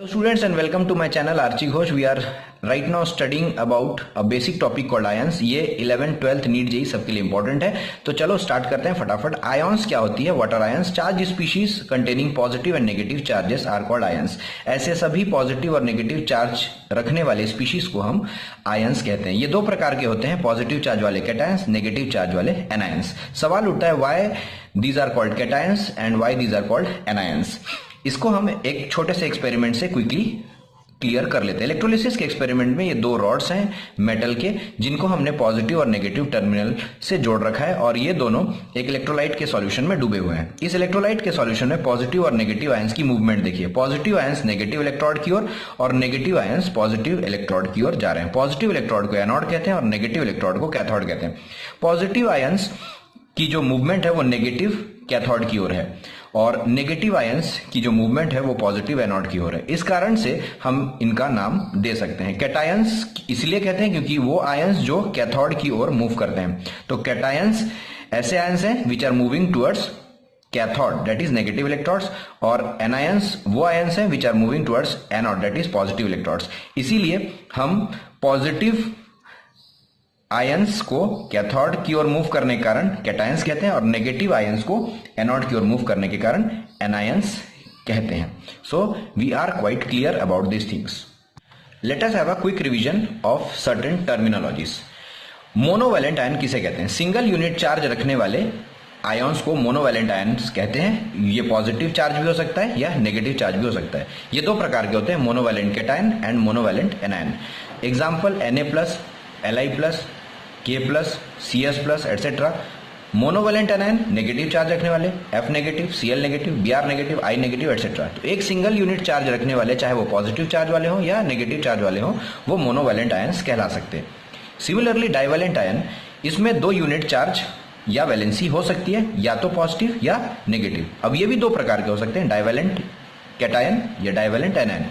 Students, and welcome to my channel Archie Ghosh. We are right now studying about a basic topic called ions. ये 11th 12th NEET JEE सबके लिए important है, तो चलो start करते हैं फटाफट। आयंस क्या होती है? What are ions? Charge species containing positive and negative charges are called ions. ऐसे सभी पॉजिटिव और नेगेटिव चार्ज रखने वाले स्पीशीज को हम आयंस कहते हैं। ये दो प्रकार के होते हैं, पॉजिटिव चार्ज वाले कैटायंस, नेगेटिव चार्ज वाले एनायंस। सवाल उठता है why these are called cations and why these are called anions. इसको हम एक छोटे से एक्सपेरिमेंट से क्विकली क्लियर कर लेते हैं। इलेक्ट्रोलिसिस के एक्सपेरिमेंट में ये दो रॉड्स हैं मेटल के, जिनको हमने पॉजिटिव और नेगेटिव टर्मिनल से जोड़ रखा है, और ये दोनों एक इलेक्ट्रोलाइट के सॉल्यूशन में डूबे हुए हैं। इस इलेक्ट्रोलाइट के सॉल्यूशन में पॉजिटिव और नेगेटिव आयंस की मूवमेंट देखिए। पॉजिटिव आयंस नेगेटिव इलेक्ट्रोड की ओर और नेगेटिव आयंस पॉजिटिव इलेक्ट्रोड की ओर जा रहे हैं। पॉजिटिव इलेक्ट्रोड को एनोड कहते हैं और नेगेटिव इलेक्ट्रोड को कैथोड कहते हैं। पॉजिटिव आयंस की जो मूवमेंट है वो नेगेटिव कैथोड की ओर है और नेगेटिव आयंस की जो मूवमेंट है वो पॉजिटिव एनोड की ओर है। इस कारण से हम इनका नाम दे सकते हैं। कैटायंस इसलिए कहते हैं क्योंकि वो आयंस जो कैथोड की ओर मूव करते हैं। तो कैटायंस ऐसे आयंस हैं which are moving towards cathode, that is negative electrodes, और एनायंस वो आयंस हैं which are moving towards anode, that is positive electrodes. इसीलिए हम पॉजिटिव आयंस को कैथोड की ओर मूव करने के कारण कैटायंस कहते हैं और नेगेटिव आयंस को एनोड की ओर मूव करने के कारण एनायंस कहते हैं। So we are quite clear about this things. Let us have a quick revision of certain terminologies. Monovalent ion किसे कहते हैं? सिंगल यूनिट चार्ज रखने वाले आयंस को मोनोवैलेंट आयंस कहते हैं। ये पॉजिटिव चार्ज भी हो सकता है या नेगेटिव चार्ज भी हो सकता है। ये दो प्रकार के होते हैं, monovalent cation and monovalent anion. Example Na+, Li+, K+, CS+, etcetera. Monovalent anion negative charge रखने वाले, F negative, Cl negative, Br negative, I negative, etcetera. तो एक सिंगल यूनिट चार्ज रखने वाले, चाहे वो पॉजिटिव चार्ज वाले हो या नेगेटिव चार्ज वाले हो, वो मोनोवैलेंट आयंस कहला सकते हैं। सिमिलरली डाइवैलेंट आयन, इसमें दो यूनिट चार्ज या वैलेंसी हो सकती है, या तो पॉजिटिव या नेगेटिव। अब ये भी दो प्रकार के हो सकते हैं, डाइवैलेंट कैटायन या डाइवैलेंट एनायन।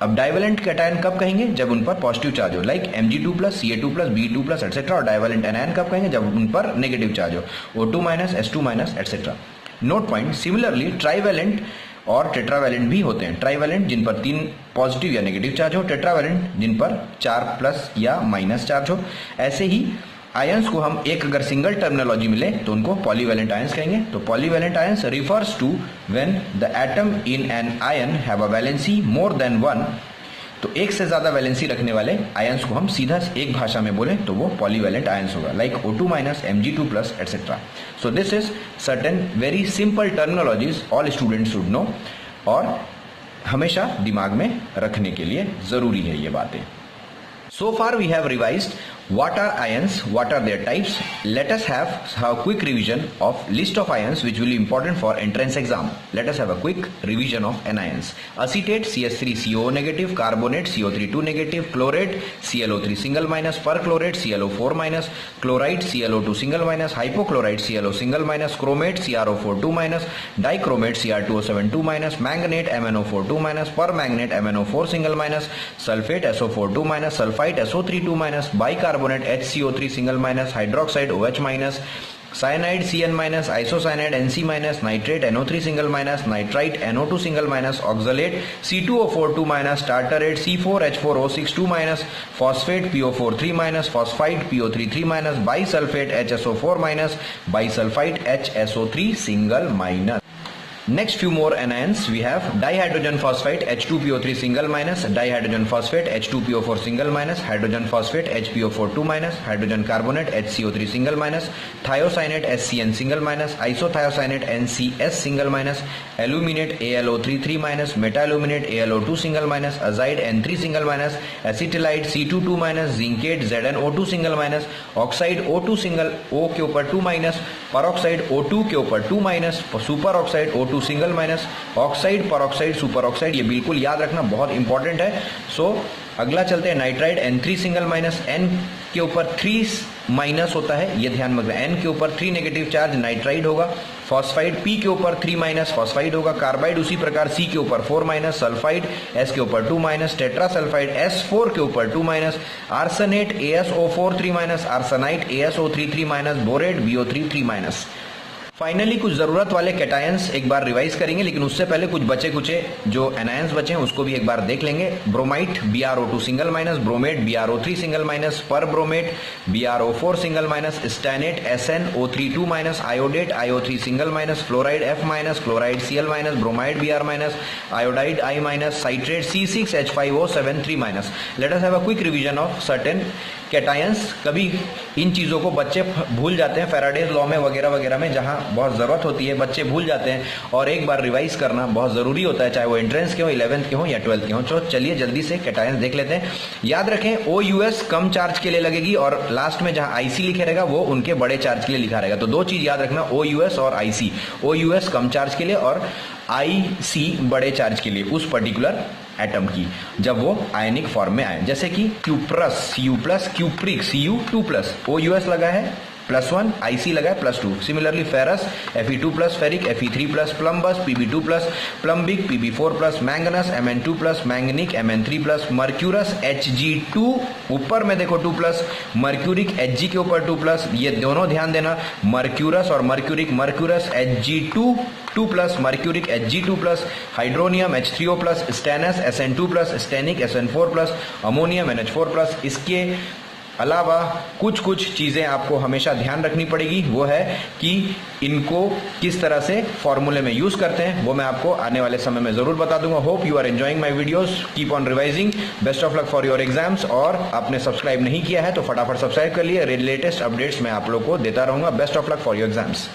अब डाइवैलेंट कैटायन कब कहेंगे? जब उन पर पॉजिटिव चार्ज हो, like Mg2+, Ca2+, Be2+, etcetera. और डाइवैलेंट एनायन कब कहेंगे? जब उन पर नेगेटिव चार्ज हो, O2-, S2-, etcetera. Note point, similarly trivalent और टेट्रावैलेंट भी होते हैं। ट्राइवैलेंट जिन पर 3 पॉजिटिव या नेगेटिव चार्ज हो, टेट्रावैलेंट जिन पर 4+ या माइनस चार्ज हो। ऐसे ही आयंस को हम एक अगर सिंगल टर्मिनोलॉजी मिले तो उनको पॉलीवैलेंट आयंस कहेंगे। तो polyvalent ions refers to when the atom in an ion have a valency more than 1। तो एक से ज्यादा वैलेंसी रखने वाले आयंस को हम सीधा एक भाषा में बोले तो वो पॉलीवैलेंट आयंस होगा, like O2-, Mg2+, etcetera. So this is certain very simple terminologies all students should know, और हमेशा दिमाग में रखने के लिए जरूरी है ये बातें। So far we have revised what are ions, what are their types. Let us have a quick revision of list of ions which will be important for entrance exam. Let us have a quick revision of anions. Acetate CH3CO negative, carbonate CO3 negative, chlorate ClO3 single minus, perchlorate ClO4 minus, chloride ClO2 single minus, hypochlorite ClO single minus, chromate CrO4 minus, dichromate Cr2O7 minus, manganate MnO4 minus, permanganate MnO4 single minus, sulfate SO4 minus, sulfite SO3 minus, bicarbonate HCO3 single minus, hydroxide OH minus, cyanide Cn minus, isocyanide Nc minus, nitrate NO3 single minus, nitrite NO2 single minus, oxalate C2O4 minus, tartarate C4H4O6 minus, phosphate PO4 minus, phosphite PO3 minus, bisulfate HSO4 minus, bisulfite HSO3 single minus. Next few more anions we have dihydrogen phosphate H2PO3 single minus, dihydrogen phosphate H2PO4 single minus, hydrogen phosphate HPO4 minus, hydrogen carbonate HCO3 single minus, thiocyanate SCN single minus, isothiocyanate NCS single minus, aluminate ALO3 minus, metaluminate ALO2 single minus, azide N3 single minus, acetylide C22 minus, zincate ZnO2 single minus, oxide O2 single O के ऊपर 2 minus, peroxide O2 के ऊपर 2 minus, superoxide O2 single minus, oxide peroxide super oxide, ये बिल्कुल याद रखना, बहुत important है। सो अगला चलते हैं nitride N3 single minus, N के ऊपर 3 माइनस होता है, ये ध्यान में रखना, N के ऊपर 3 नेगेटिव चार्ज नाइट्राइड होगा। फॉस्फाइड P के ऊपर 3- फॉस्फाइड होगा, कार्बाइड उसी प्रकार C के ऊपर 4-, सल्फाइड S के ऊपर 2-, टेट्रासल्फाइड S4 के ऊपर 2-, arsenate ASO4 3-, arsenite ASO3 3-, borate BO3 3-। Finally कुछ जरूरत वाले कैटायंस एक बार रिवाइज करेंगे, लेकिन उससे पहले कुछ बचे कुचे जो एनायंस बचे हैं उसको भी एक बार देख लेंगे। Bromite BrO2 single-, bromate BrO3 single-, perbromate BrO4 single-, stannate SnO3 2-, iodate IO3 single-, fluoride F-, chloride Cl-, bromide Br-, iodide I-, citrate C6H5O7 3-। Let us have a quick revision of certain cations. कभी इन चीजों को बच्चे भूल जाते हैं, Faraday's law में वगैरह वगैरह में जहां बहुत जरूरत होती है बच्चे भूल जाते हैं, और एक बार रिवाइज करना बहुत जरूरी होता है, चाहे वो एंट्रेंस के हो, 11th के हो या 12th के हो। तो चलिए जल्दी से कैटायंस देख लेते हैं। याद रखें OUS कम चार्ज के लिए लगेगी, और लास्ट में जहां IC लिखे रहेगा वो उनके बड़े चार्ज के लिए लिखा रहेगा। तो दो चीज याद रखना, OUS और IC। OUS कम चार्ज के लिए और IC बड़े चार्ज के लिए उस पर्टिकुलर एटम की, जब वो आयनिक फॉर्म में आए। जैसे कि cuprous Cu+, cupric Cu2+, OUS लगा है +1, IC लगा है +2। Similarly ferrous Fe2+, ferric Fe3+, प्लम्बस Pb2+, प्लम्बिक Pb4+, मैंगनस Mn2+, मैंगनिक Mn3+, mercurous Hg2, ऊपर में देखो 2+, मर्क्यूरिक Hg के ऊपर 2+, ये दोनों ध्यान देना, मर्क्यूरस और mercuric, mercurous Hg2 2+, mercuric Hg2+, hydronium H3O+, stannous Sn2+, Stenik Sn4+, ammonium NH4+। इसके अलावा कुछ कुछ चीजें आपको हमेशा ध्यान रखनी पड़ेगी, वो है कि इनको किस तरह से फॉर्मूले में यूज करते हैं, वो मैं आपको आने वाले समय में जरूर बता दूंगा। Hope you are enjoying my videos, keep on revising, best of luck for your exams. और आपने सब्सक्राइब नहीं किया है तो फटाफट सब्सक्राइब कर लिए, लेटेस्ट अपडेट्स मैं आप लोग को देता रहूंगा। Best of luck for your exams.